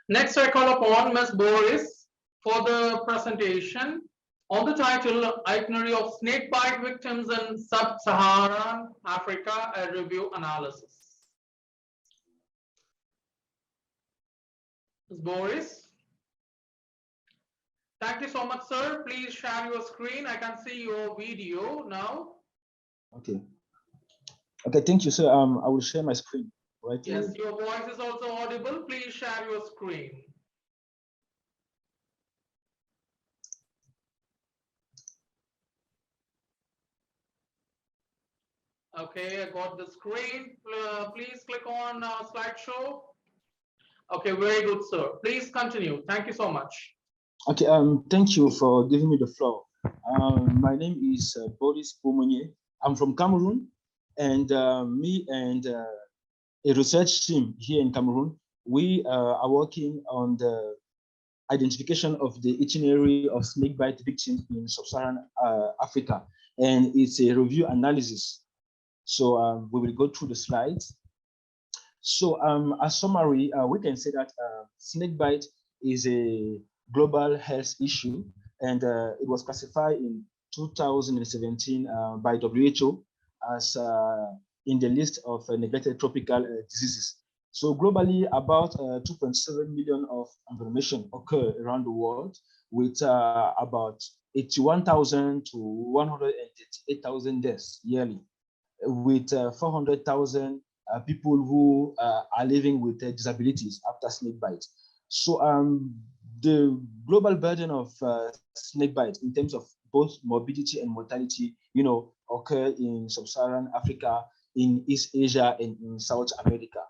Next, I call upon Ms. Boris for the presentation on the title Itinerary of Snakebite Victims in Sub-Saharan Africa, a Review Analysis. Ms. Boris. Thank you so much, sir. Please share your screen. I can see your video now. Okay. Okay, thank you, sir. I will share my screen. Right. Yes, your voice is also audible. Please share your screen. Okay, I got the screen. Please click on slideshow. Okay, very good, sir. Please continue. Thank you so much. Okay, thank you for giving me the floor. My name is Boris. I'm from Cameroon, and me and a research team here in Cameroon, we are working on the identification of the itinerary of snakebite victims in sub-Saharan Africa, and it's a review analysis. So we will go through the slides. So as summary, we can say that snakebite is a global health issue, and it was classified in 2017 by WHO as in the list of neglected tropical diseases. So globally, about 2.7 million of information occur around the world, with about 81,000 to 138,000 deaths yearly, with 400,000 people who are living with disabilities after snakebite. So the global burden of snakebite in terms of both morbidity and mortality, occur in sub-Saharan Africa, in East Asia, and in South America.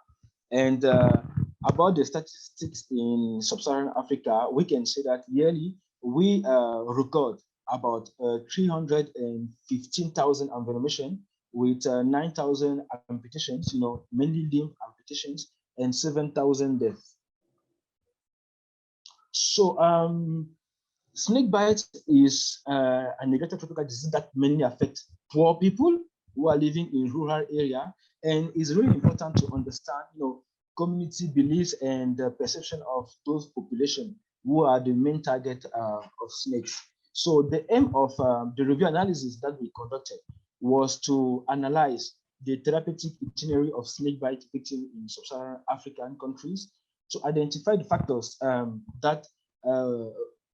And about the statistics in sub-Saharan Africa, we can say that yearly we record about 315,000 information with 9,000 amputations, mainly limb amputations, and 7,000 deaths. So snakebite is a neglected tropical disease that mainly affects poor people who are living in rural area, and it's really important to understand, community beliefs and the perception of those population who are the main target of snakes. So the aim of the review analysis that we conducted was to analyze the therapeutic itinerary of snakebite victims in sub-Saharan African countries, to identify the factors that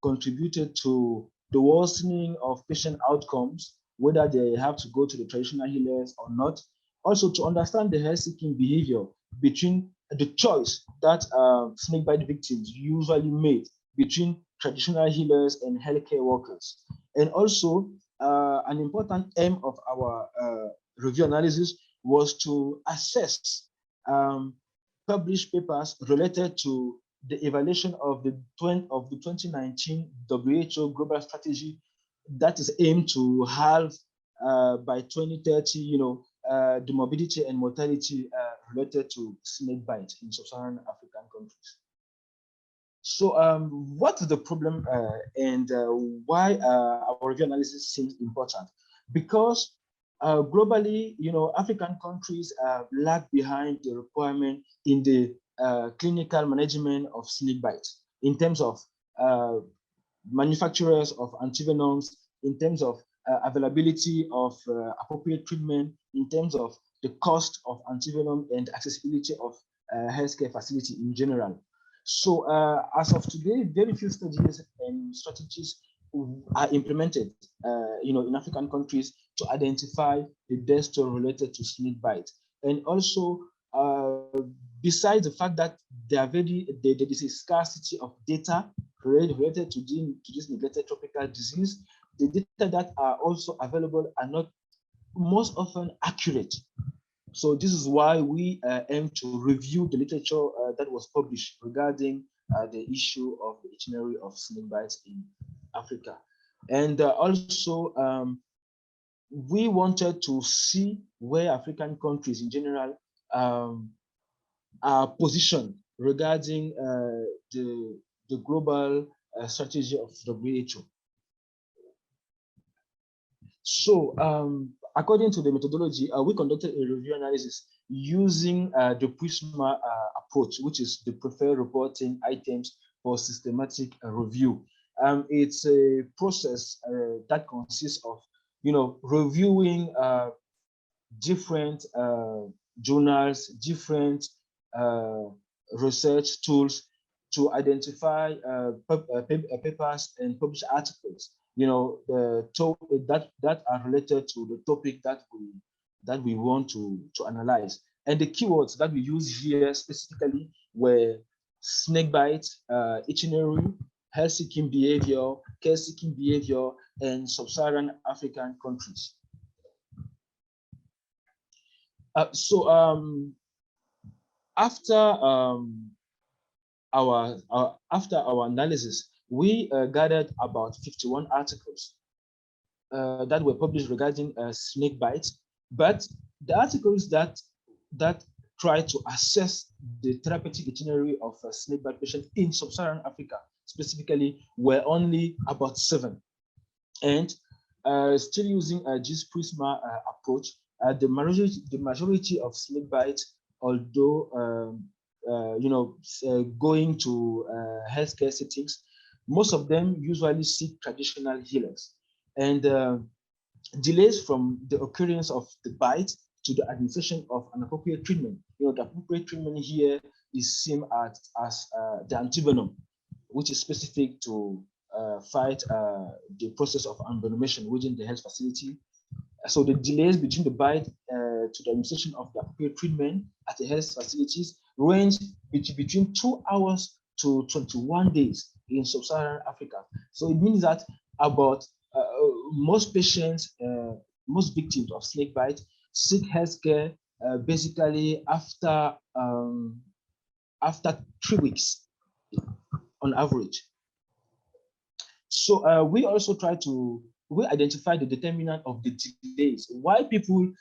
contributed to the worsening of patient outcomes, whether they have to go to the traditional healers or not. Also, to understand the health-seeking behavior between the choice that snakebite victims usually made between traditional healers and healthcare workers. And also, an important aim of our review analysis was to assess published papers related to the evaluation of the 2019 WHO global strategy that is aimed to halve by 2030, the morbidity and mortality related to snakebite in sub-Saharan African countries. So what is the problem and why our review analysis seems important? Because globally, African countries lag behind the requirement in the clinical management of snakebite in terms of manufacturers of antivenoms, in terms of availability of appropriate treatment, in terms of the cost of antivenom and accessibility of healthcare facility in general. So as of today, very few studies and strategies are implemented, in African countries to identify the death toll related to snakebite. And also, besides the fact that there is a scarcity of data related to this neglected tropical disease, the data that are also available are not most often accurate. So this is why we aim to review the literature that was published regarding the issue of the itinerary of snakebites in Africa. And also, we wanted to see where African countries in general are positioned regarding the global strategy of WHO. So according to the methodology, we conducted a review analysis using the Prisma approach, which is the preferred reporting items for systematic review. It's a process that consists of, reviewing different journals, different research tools to identify papers and published articles, that are related to the topic that we want to analyze. And the keywords that we use here specifically were snakebite, itinerary, health-seeking behavior, care-seeking behavior, and sub-Saharan African countries. After our analysis, we gathered about 51 articles that were published regarding snake bites, but the articles that try to assess the therapeutic itinerary of snake bite patients in sub-Saharan Africa specifically were only about 7. And still using this Prisma approach, the majority of snake bites, although going to healthcare settings, most of them usually seek traditional healers. And delays from the occurrence of the bite to the administration of an appropriate treatment. The appropriate treatment here is seen as the antivenom, which is specific to fight the process of envenomation within the health facility. So the delays between the bite to the administration of the appropriate treatment at the health facilities range between 2 hours to 21 days in sub-Saharan Africa. So it means that about most patients, most victims of snake bite seek healthcare basically after 3 weeks on average. So we also we identify the determinant of the delays. Why people,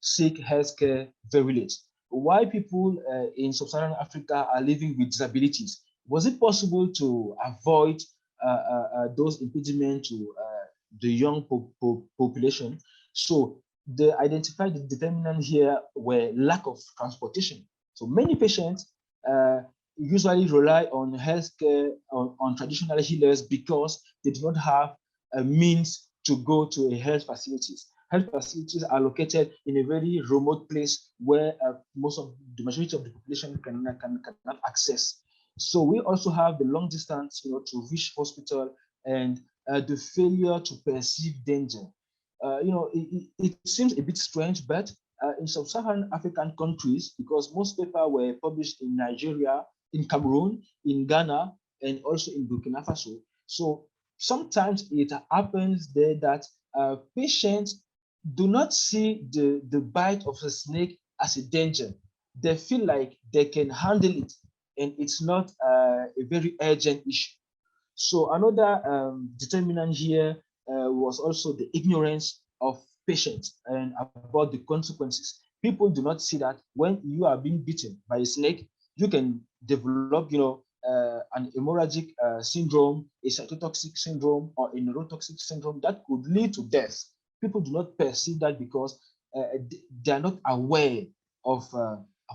seek healthcare very late? Why people in sub-Saharan Africa are living with disabilities? Was it possible to avoid those impediments to the young population? So they identified the determinant here were lack of transportation. So many patients usually rely on healthcare, on traditional healers because they do not have a means to go to a health facilities. Health facilities are located in a very remote place where the majority of the population cannot access. So we also have the long distance, to reach hospital, and the failure to perceive danger. It seems a bit strange, but in sub-Saharan African countries, because most papers were published in Nigeria, in Cameroon, in Ghana, and also in Burkina Faso. So sometimes it happens there that patients do not see the bite of a snake as a danger. They feel like they can handle it, and it's not a very urgent issue. So another determinant here was also the ignorance of patients and about the consequences. People do not see that when you are being bitten by a snake, you can develop, an hemorrhagic syndrome, a cytotoxic syndrome, or a neurotoxic syndrome that could lead to death. People do not perceive that because they are not aware of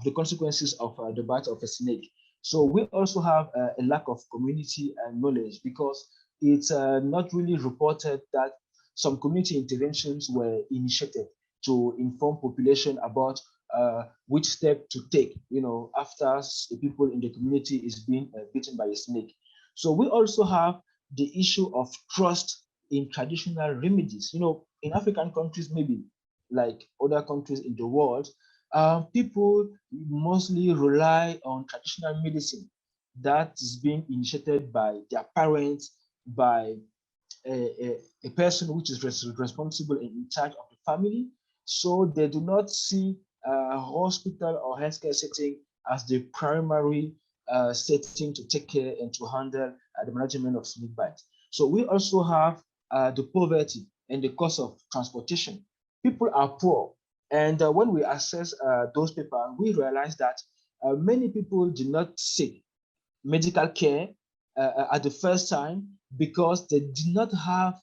the consequences of the bite of a snake. So we also have a lack of community knowledge because it's not really reported that some community interventions were initiated to inform population about which step to take, after the people in the community is being bitten by a snake. So we also have the issue of trust in traditional remedies. In African countries, maybe like other countries in the world, people mostly rely on traditional medicine that is being initiated by their parents, by a person which is responsible and in charge of the family. So they do not see hospital or healthcare setting as the primary setting to take care and to handle the management of snake bites. So we also have the poverty and the cost of transportation. People are poor, and when we assess those people, we realize that many people do not seek medical care at the first time because they did not have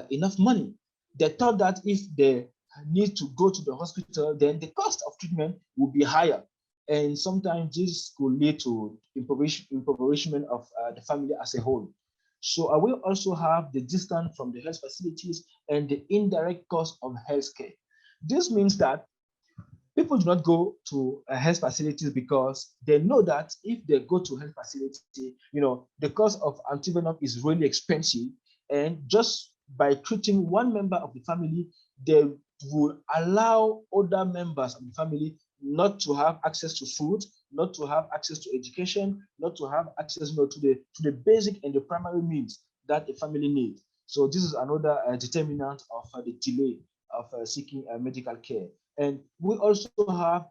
enough money. They thought that if they need to go to the hospital, then the cost of treatment will be higher. And sometimes this could lead to impoverishment of the family as a whole. So I will also have the distance from the health facilities and the indirect cost of healthcare. This means that people do not go to health facilities because they know that if they go to health facility, the cost of antivenom is really expensive. And just by treating one member of the family, they will allow other members of the family not to have access to food, not to have access to education, not to have access to the basic and the primary needs that a family needs. So this is another determinant of the delay of seeking medical care. And we also have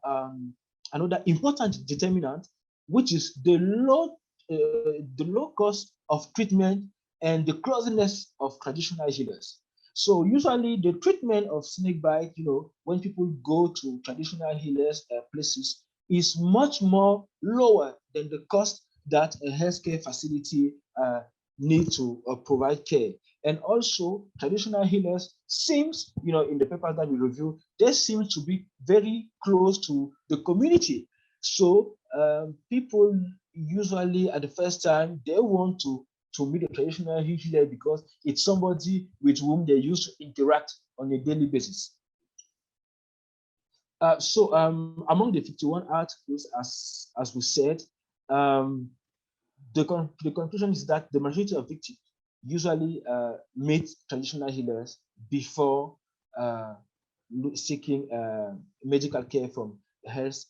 another important determinant, which is the low cost of treatment and the closeness of traditional healers. So usually the treatment of snakebite, when people go to traditional healers places, is much more lower than the cost that a healthcare facility need to provide care. And also traditional healers seems, in the papers that we review, they seem to be very close to the community. So people usually at the first time, they want to meet a traditional healer because it's somebody with whom they used to interact on a daily basis. So among the 51 articles, as we said, the conclusion is that the majority of victims usually meet traditional healers before seeking medical care from health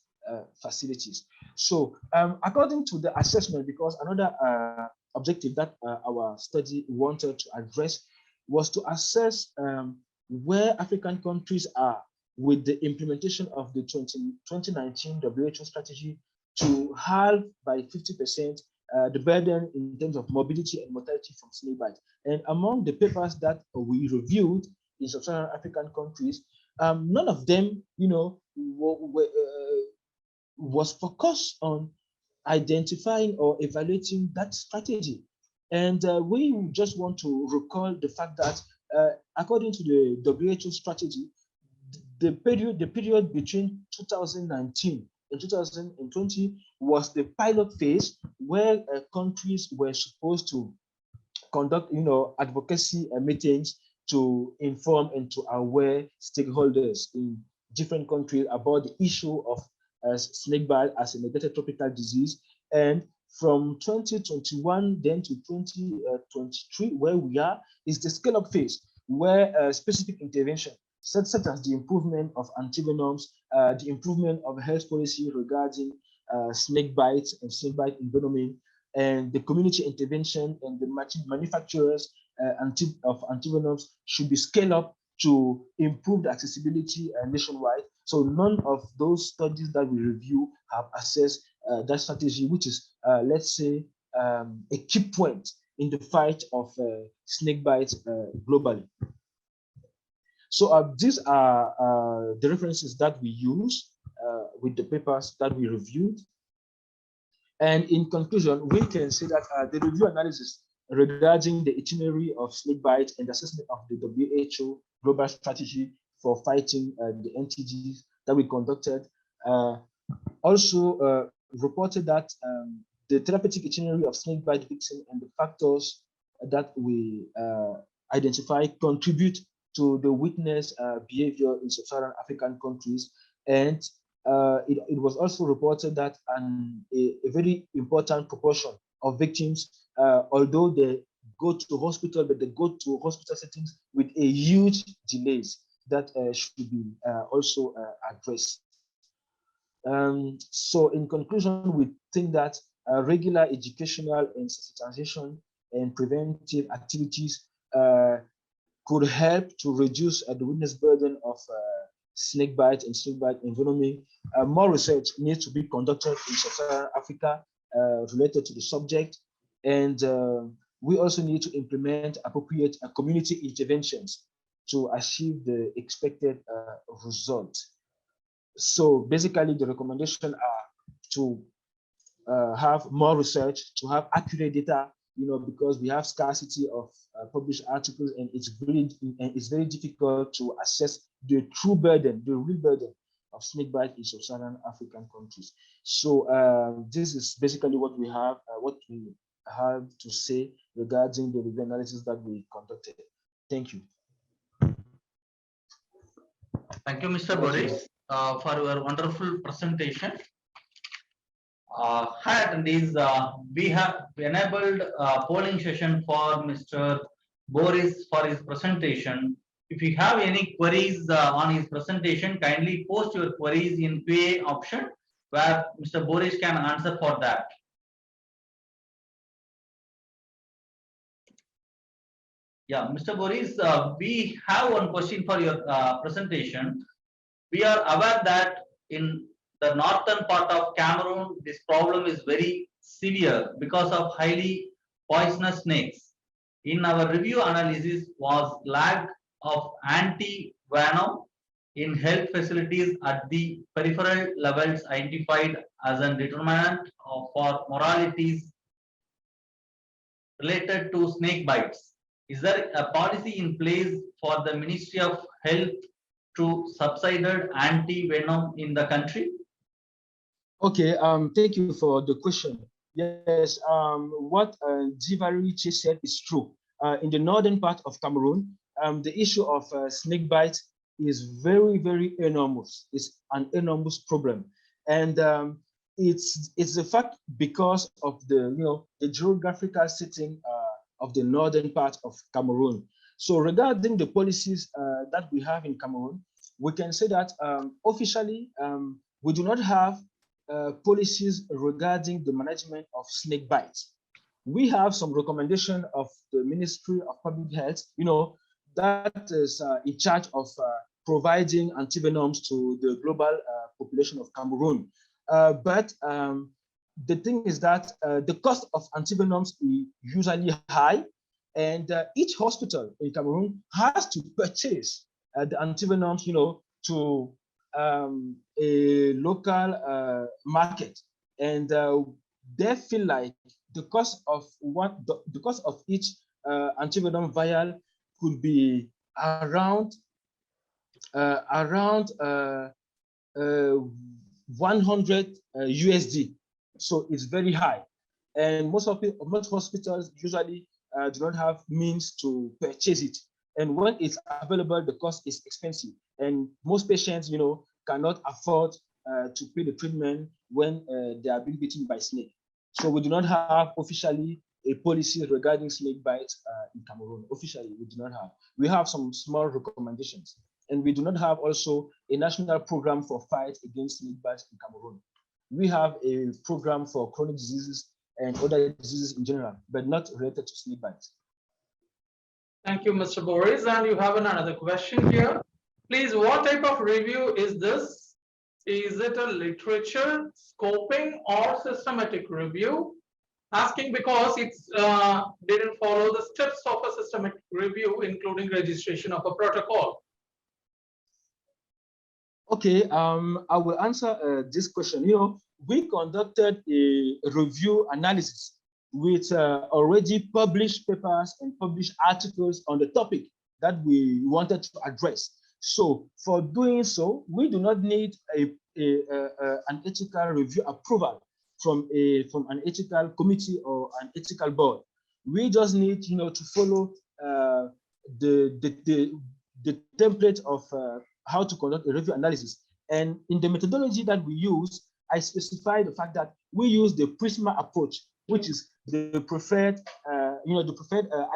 facilities. So according to the assessment, because another objective that our study wanted to address was to assess where African countries are with the implementation of the 2019 WHO strategy to halve by 50% the burden in terms of morbidity and mortality from snakebite. And among the papers that we reviewed in sub-Saharan African countries, none of them, was focused on identifying or evaluating that strategy. And we just want to recall the fact that according to the WHO strategy, the period between 2019 and 2020 was the pilot phase where countries were supposed to conduct, advocacy meetings to inform and to aware stakeholders in different countries about the issue of snakebite as a negative tropical disease. And from 2021 then to 2023, where we are, is the scale-up phase, where specific intervention, such as the improvement of antivenoms, the improvement of health policy regarding snake bites and snakebite envenoming, and the community intervention and the manufacturers of antivenoms should be scaled up to improve the accessibility nationwide. So none of those studies that we review have assessed that strategy, which is, let's say, a key point in the fight of snakebite globally. So these are the references that we use with the papers that we reviewed. And in conclusion, we can say that the review analysis regarding the itinerary of snakebite and assessment of the WHO global strategy for fighting the NTDs that we conducted also reported that the therapeutic itinerary of snakebite victims and the factors that we identify contribute to the witness behavior in sub-Saharan African countries. And it was also reported that a very important proportion of victims, although they go to hospital, but they go to hospital settings with a huge delays that should be also addressed. So in conclusion, we think that regular educational and sensitization and preventive activities could help to reduce the witness burden of snakebite and snakebite envenoming. More research needs to be conducted in sub-Saharan Africa related to the subject. And we also need to implement appropriate community interventions to achieve the expected result. So basically the recommendation are to have more research, to have accurate data, because we have scarcity of published articles, and it's very difficult to assess the true burden, the real burden of snakebite in sub-Saharan African countries. So this is basically what we have to say regarding the review analysis that we conducted. Thank you. Thank you, Mr. Boris, for your wonderful presentation. Hi attendees, we have enabled a polling session for Mr. Boris for his presentation. If you have any queries on his presentation, kindly post your queries in QA option, where Mr. Boris can answer for that. Yeah, Mr. Boris, we have one question for your presentation. We are aware that in the northern part of Cameroon, this problem is very severe because of highly poisonous snakes. In our review analysis was lack of anti-venom in health facilities at the peripheral levels identified as a determinant for mortalities related to snake bites. Is there a policy in place for the Ministry of Health to subsided anti-venom in the country? Okay, thank you for the question. Yes, what Jivari said is true. In the northern part of Cameroon, the issue of snake bite is very, very enormous. It's an enormous problem, and it's a fact because of the the geographical setting of the northern part of Cameroon. So regarding the policies that we have in Cameroon, we can say that officially we do not have policies regarding the management of snake bites. We have some recommendation of the Ministry of Public Health, that is in charge of providing antivenoms to the global population of Cameroon. But the thing is that the cost of antivenoms is usually high, and each hospital in Cameroon has to purchase the antivenoms, to a local market, and they feel like the cost of each antivenom vial could be around 100 USD. So it's very high, and most hospitals usually do not have means to purchase it. And when it's available, the cost is expensive, and most patients, cannot afford to pay the treatment when they are being bitten by snake. So we do not have officially a policy regarding snake bites in Cameroon. Officially, we do not have. We have some small recommendations, and we do not have also a national program for fight against snake bites in Cameroon. We have a program for chronic diseases and other diseases in general, but not related to snake bites. Thank you, Mr. Boris. And you have another question here. Please, what type of review is this? Is it a literature, scoping, or systematic review? Asking because it didn't follow the steps of a systematic review, including registration of a protocol. Okay, I will answer this question. We conducted a review analysis with already published papers and published articles on the topic that we wanted to address. So for doing so, we do not need an ethical review approval from an ethical committee or an ethical board. We just need, to follow the template of how to conduct a review analysis. And in the methodology that we use, I specify the fact that we use the Prisma approach, which is the preferred,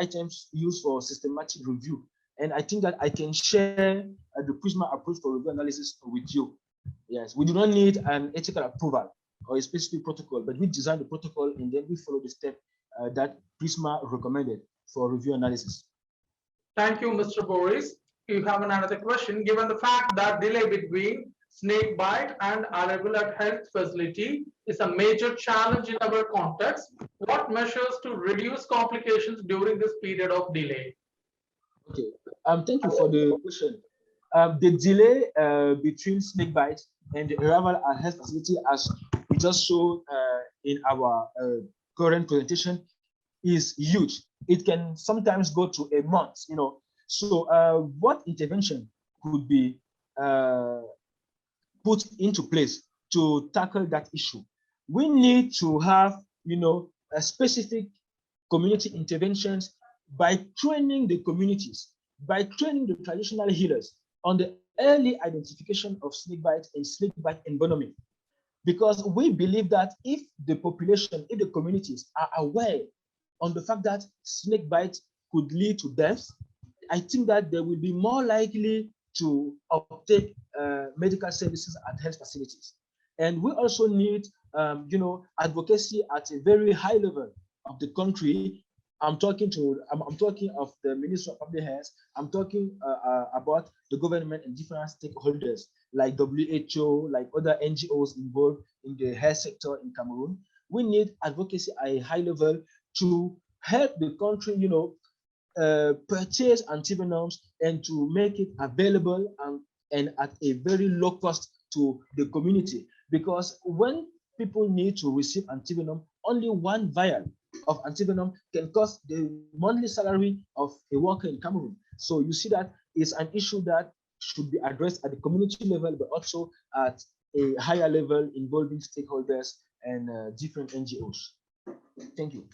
items used for systematic review. And I think that I can share the Prisma approach for review analysis with you. Yes, we do not need an ethical approval or a specific protocol, but we design the protocol and then we follow the step that Prisma recommended for review analysis. Thank you, Mr. Boris. You have another question. Given the fact that delay between snake bite and arrival at health facility is a major challenge in our context, what measures to reduce complications during this period of delay? Okay, thank you for the question. The delay between snake bite and the arrival at health facility, as we just showed in our current presentation, is huge. It can sometimes go to a month, you know. So what intervention could be put into place to tackle that issue? We need to have, you know, a specific community interventions by training the communities, by training the traditional healers on the early identification of snakebite and snakebite envenoming. Because we believe that if the population, if the communities are aware on the fact that snakebite could lead to death, I think that they will be more likely to uptake medical services at health facilities. And we also need, you know, advocacy at a very high level of the country. I'm talking of the Ministry of Public Health. I'm talking about the government and different stakeholders like WHO, like other NGOs involved in the health sector in Cameroon. We need advocacy at a high level to help the country, you know, purchase antivenoms and to make it available and at a very low cost to the community. Because when people need to receive antivenom, only one vial of antivenom can cost the monthly salary of a worker in Cameroon. So you see that it's an issue that should be addressed at the community level, but also at a higher level involving stakeholders and different NGOs. Thank you.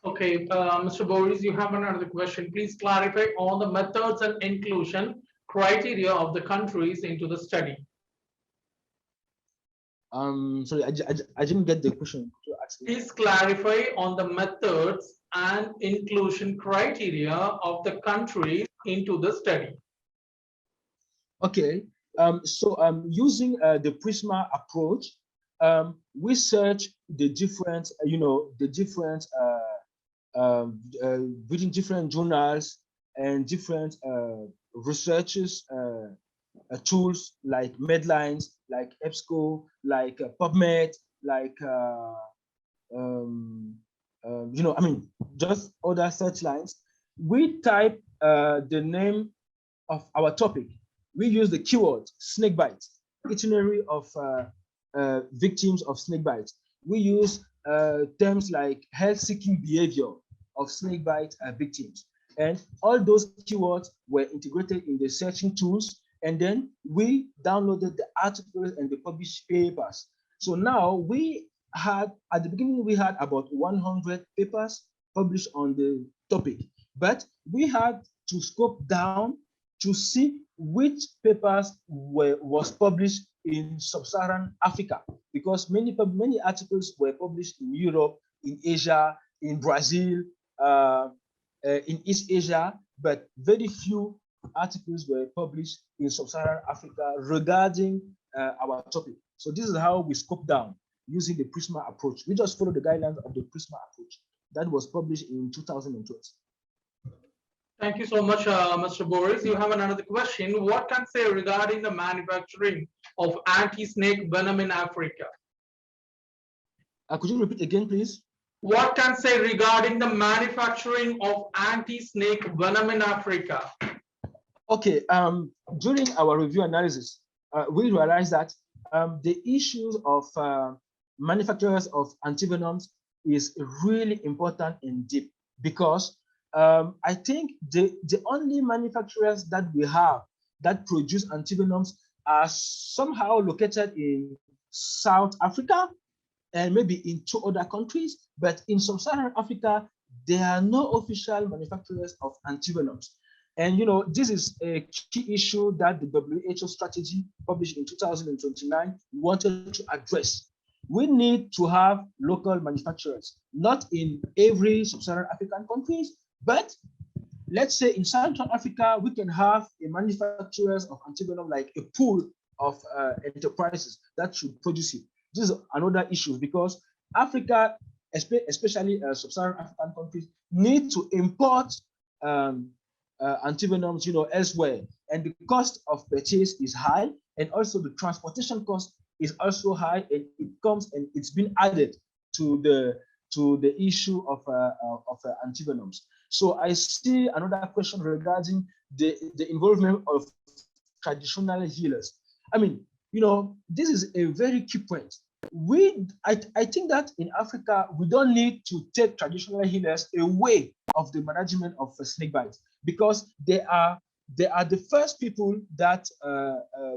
Okay, Mr. Boris, you have another question. Please clarify all the methods and inclusion criteria of the countries into the study. Sorry, I didn't get the question. Please clarify on the methods and inclusion criteria of the countries into the study. Okay, so using the Prisma approach, we search the different, you know, the different within different journals and different researches tools like Medlines, like EBSCO, like PubMed, like you know, I mean, just other search lines. We type the name of our topic. We use the keyword snakebite, itinerary of victims of snakebite. We use terms like health-seeking behavior of snakebite victims. And all those keywords were integrated in the searching tools. And then we downloaded the articles and the published papers. So now we had, at the beginning, we had about 100 papers published on the topic, but we had to scope down to see which papers was published in sub-Saharan Africa, because many articles were published in Europe, in Asia, in Brazil, in East Asia, but very few articles were published in sub-Saharan Africa regarding our topic. So this is how we scope down using the Prisma approach. We just follow the guidelines of the Prisma approach that was published in 2020. Thank you so much, Mr. Boris. You have another question. What can say regarding the manufacturing of anti-snake venom in Africa? Could you repeat again, please? What can say regarding the manufacturing of anti-snake venom in Africa? Okay, during our review analysis, we realized that the issues of manufacturers of antivenoms is really important and deep, because I think the only manufacturers that we have that produce antivenoms are somehow located in South Africa and maybe in 2 other countries, but in sub-Saharan Africa, there are no official manufacturers of antivenoms. And you know, this is a key issue that the WHO strategy published in 2029 wanted to address. We need to have local manufacturers, not in every sub-Saharan African countries, but let's say in Central Africa, we can have a manufacturers of antivenom, like a pool of enterprises that should produce it. This is another issue, because Africa, especially sub-Saharan African countries, need to import antivenoms, you know, elsewhere, and the cost of purchase is high, and also the transportation cost is also high, and it comes and it's been added to the issue of antivenoms. So I see another question regarding the involvement of traditional healers. I mean, you know, this is a very key point, I think that in Africa, we don't need to take traditional healers away of the management of snakebite, because they are the first people that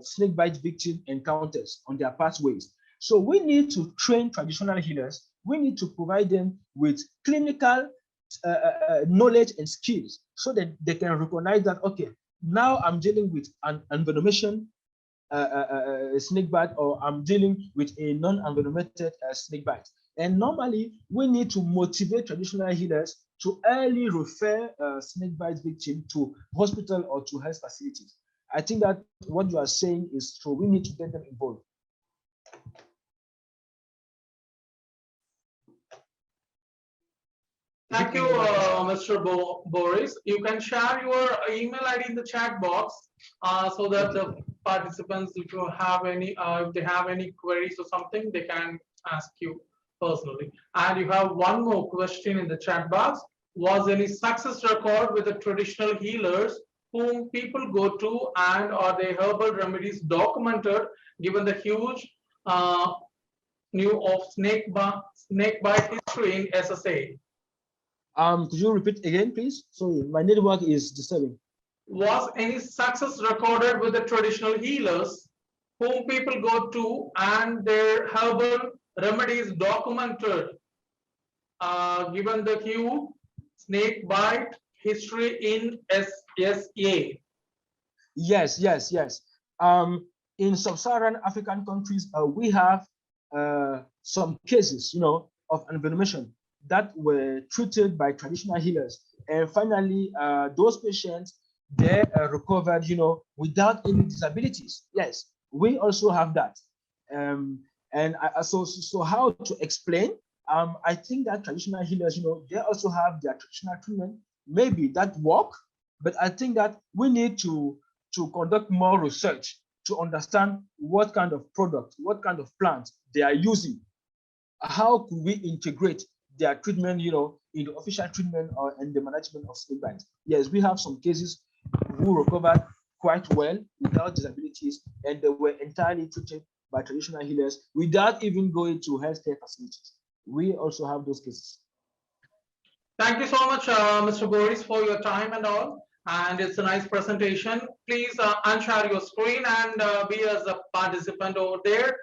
snakebite victim encounters on their pathways. So we need to train traditional healers. We need to provide them with clinical knowledge and skills so that they can recognize that, okay, now I'm dealing with an envenomation snakebite, or I'm dealing with a non-envenomated snakebite. And normally, we need to motivate traditional healers to early refer snakebite victim to hospital or to health facilities. I think that what you are saying is true. We need to get them involved. Thank you, Mr. Boris. You can share your email ID in the chat box so that the participants, if you have any, if they have any queries or something, they can ask you personally. And you have one more question in the chat box. Was any success record with the traditional healers whom people go to, and are their herbal remedies documented given the huge new of snakebite history in SSA? Could you repeat again, please? Sorry, my network is disturbing. Was any success recorded with the traditional healers whom people go to, and their herbal remedies documented given the huge snakebite history in SSA? Yes. In sub-Saharan African countries, we have some cases, of envenomation that were treated by traditional healers, and finally, those patients, they recovered, without any disabilities. Yes, we also have that. So how to explain? I think that traditional healers, they also have their traditional treatment, maybe that work, but I think that we need to conduct more research to understand what kind of product, what kind of plant they are using. How could we integrate their treatment, in the official treatment or in the management of snakebite? Yes, we have some cases who recovered quite well without disabilities, and they were entirely treated by traditional healers without even going to healthcare facilities. We also have those cases. Thank you so much, Mr. Boris, for your time and all. And it's a nice presentation. Please unshare your screen and be as a participant over there.